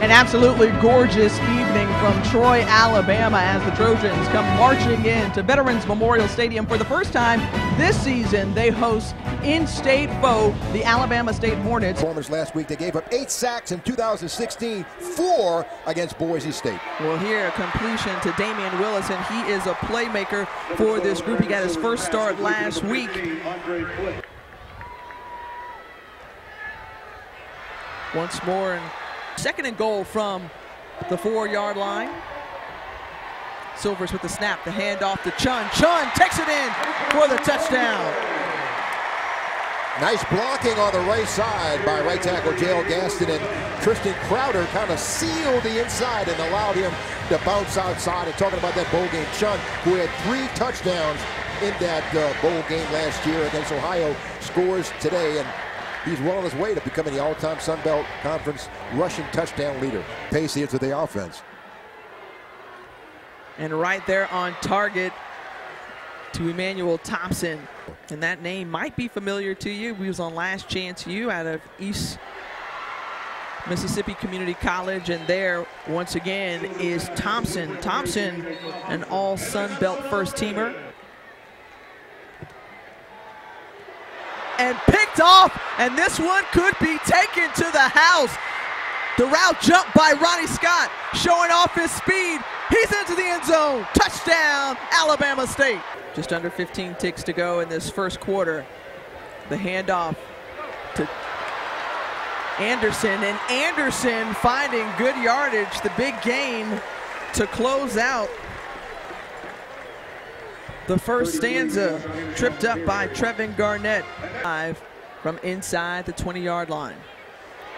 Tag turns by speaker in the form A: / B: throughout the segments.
A: An absolutely gorgeous evening from Troy, Alabama, as the Trojans come marching in to Veterans Memorial Stadium for the first time this season. They host in-state foe, the Alabama State Hornets.
B: Performance last week, they gave up 8 sacks in 2016, 4 against Boise State.
A: Well, here a completion to Damian Willis, and he is a playmaker for this group. He got his first start last week. Once more, and second and goal from the 4-yard line. Silvers with the snap, the handoff to Chun. Chun takes it in for the touchdown.
B: Nice blocking on the right side by right tackle Jale Gaston, and Tristan Crowder kind of sealed the inside and allowed him to bounce outside. And talking about that bowl game, Chun, who had 3 touchdowns in that bowl game last year against Ohio, scores today, and he's well on his way to becoming the all-time Sun Belt Conference rushing touchdown leader. Pacey into the offense.
A: And right there on target to Emmanuel Thompson. And that name might be familiar to you. He was on Last Chance U out of East Mississippi Community College. And there, once again, is Thompson. Thompson, an all-Sun Belt first-teamer. And picked off, and this one could be taken to the house. The route jump by Ronnie Scott, showing off his speed. He's into the end zone. Touchdown, Alabama State. Just under 15 ticks to go in this first quarter. The handoff to Anderson, and Anderson finding good yardage, the big gain to close out the first stanza. Tripped up by Trevin Garnett. From inside the 20-yard line.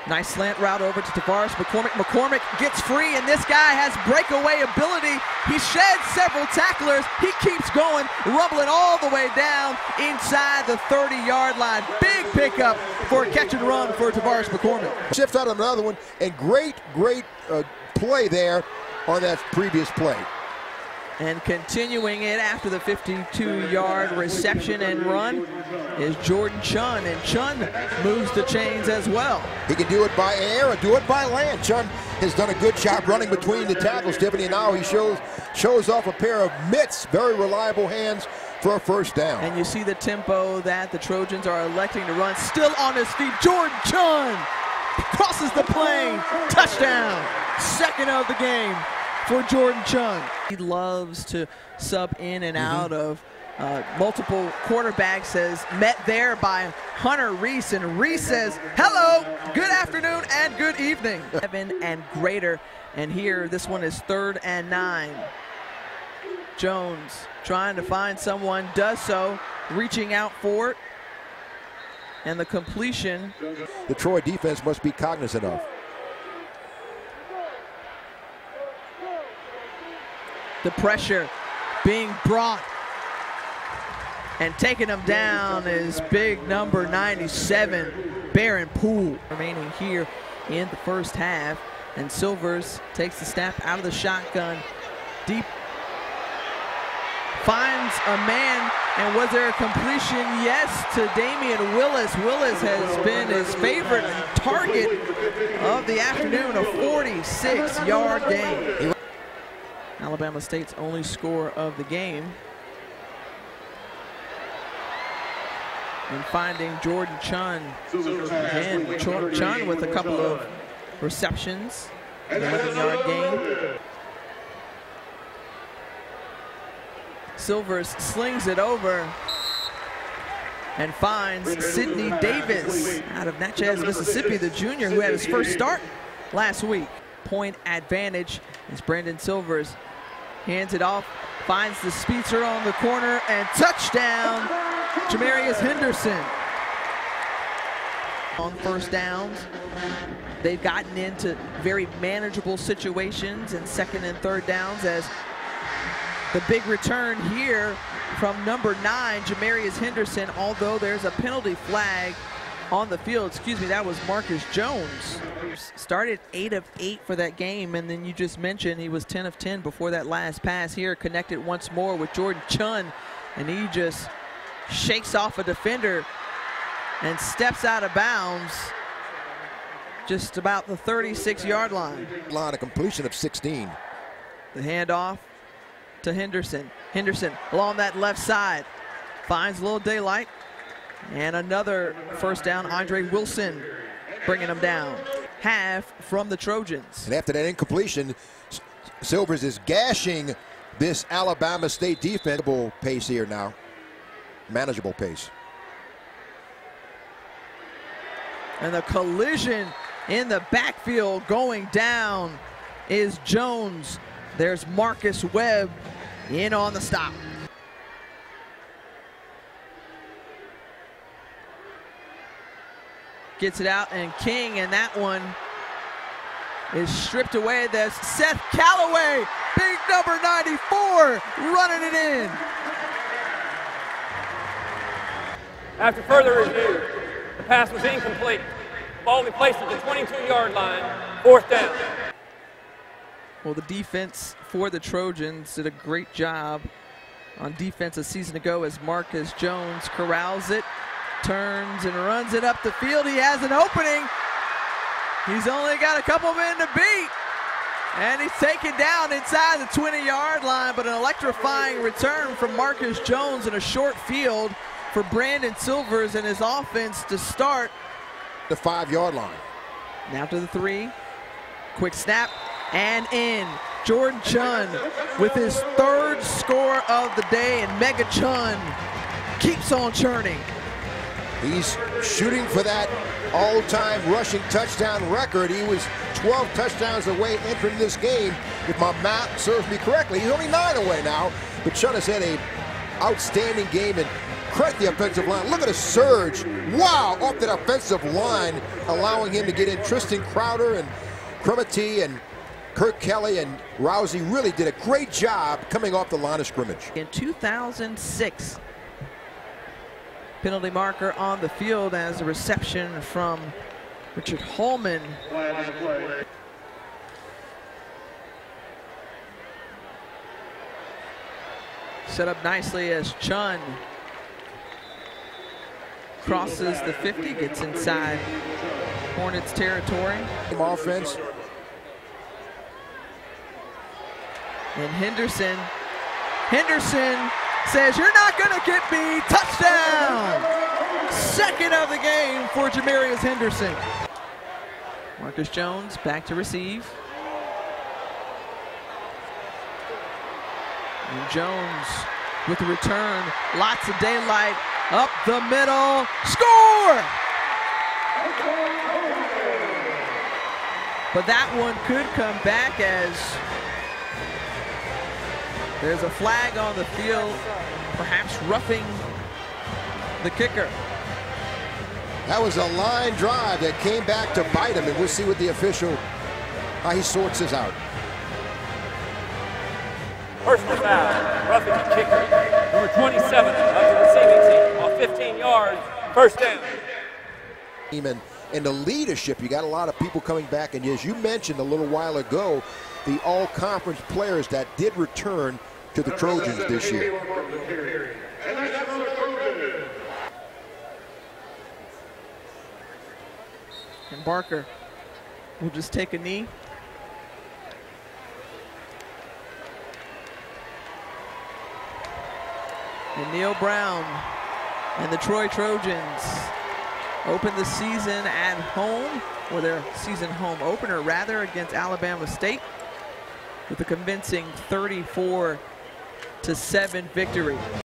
A: Nice slant route over to Tavares McCormick. McCormick gets free, and this guy has breakaway ability. He sheds several tacklers. He keeps going, rumbling all the way down inside the 30-yard line. Big pickup for a catch and run for Tavares McCormick.
B: Shift out another one, and great play there on that previous play.
A: And continuing it after the 52-yard reception and run is Jordan Chun, and Chun moves the chains as well.
B: He can do it by air and do it by land. Chun has done a good job running between the tackles, Tiffany, and now he shows off a pair of mitts, very reliable hands for a first down.
A: And you see the tempo that the Trojans are electing to run. Still on his feet, Jordan Chun crosses the plane, touchdown, second of the game for Jordan Chun. He loves to sub in and out of multiple quarterbacks, as met there by Hunter Reese, and Reese says, hello, good afternoon, and good evening. 7 and greater, and here this one is 3rd and 9. Jones trying to find someone, does so, reaching out for it, and the completion.
B: The Troy defense must be cognizant of.
A: The pressure being brought, and taking him down is big number 97, Baron Poole. Remaining here in the first half, and Silvers takes the snap out of the shotgun. Deep, finds a man, and was there a completion? Yes, to Damian Willis. Willis has been his favorite target of the afternoon, a 46-yard gain. Alabama State's only score of the game. And finding Jordan Chun. And Chun with a couple of receptions. 11-yard gain. Silvers slings it over and finds Sidney Davis out of Natchez, Mississippi, the junior who had his first start last week. Point advantage as Brandon Silvers hands it off, finds the speedster on the corner, and touchdown, Jamarius Henderson. On first downs, they've gotten into very manageable situations in 2nd and 3rd downs, as the big return here from number 9, Jamarius Henderson, although there's a penalty flag on the field. Excuse me, that was Marcus Jones. Started 8 of 8 for that game, and then you just mentioned he was 10 of 10 before that last pass. Here connected once more with Jordan Chun, and he just shakes off a defender and steps out of bounds just about the 36-yard line.
B: Line, a completion of 16.
A: The handoff to Henderson. Henderson along that left side finds a little daylight. And another first down, Andre Wilson bringing him down. Half from the Trojans.
B: And after that incompletion, Silvers is gashing this Alabama State defense. Pace here now. Manageable pace.
A: And the collision in the backfield going down is Jones. There's Marcus Webb in on the stop. Gets it out, and King, and that one is stripped away. There's Seth Callaway, big number 94, running it in.
C: After further review, the pass was incomplete. Ball will be placed at the 22-yard line, 4th down.
A: Well, the defense for the Trojans did a great job on defense a season ago as Marcus Jones corrals it, turns and runs it up the field. He has an opening. He's only got a couple men to beat. And he's taken down inside the 20-yard line, but an electrifying return from Marcus Jones in a short field for Brandon Silvers and his offense to start.
B: The 5-yard line.
A: Now to the 3. Quick snap and in. Jordan Chunn with his 3rd score of the day, and Mega Chunn keeps on churning.
B: He's shooting for that all-time rushing touchdown record. He was 12 touchdowns away entering this game. If my math serves me correctly, he's only 9 away now. But Chunn has had an outstanding game, and credit the offensive line. Look at a surge. Wow, off that offensive line, allowing him to get in. Tristan Crowder and Cromartie and Kirk Kelly and Rousey really did a great job coming off the line of scrimmage.
A: In 2006, penalty marker on the field as a reception from Richard Holman. Set up nicely as Chunn crosses the 50, gets inside Hornets territory.
B: Offense.
A: And Henderson says, "You're not gonna get me." Touchdown! 2nd of the game for Jamarius Henderson. Marcus Jones back to receive. And Jones with the return, lots of daylight, up the middle, score! But that one could come back as there's a flag on the field, perhaps roughing the kicker.
B: That was a line drive that came back to bite him, and we'll see what the official, how he sorts this out.
C: Personal foul, roughing the kicker, number 27 of the receiving team, off 15 yards, 1st down.
B: And the leadership, you got a lot of people coming back, and as you mentioned a little while ago, the all-conference players that did return to the Trojans this year.
A: And Barker will just take a knee. And Neil Brown and the Troy Trojans open the season at home, or their season home opener rather, against Alabama State with a convincing 34-7 victory.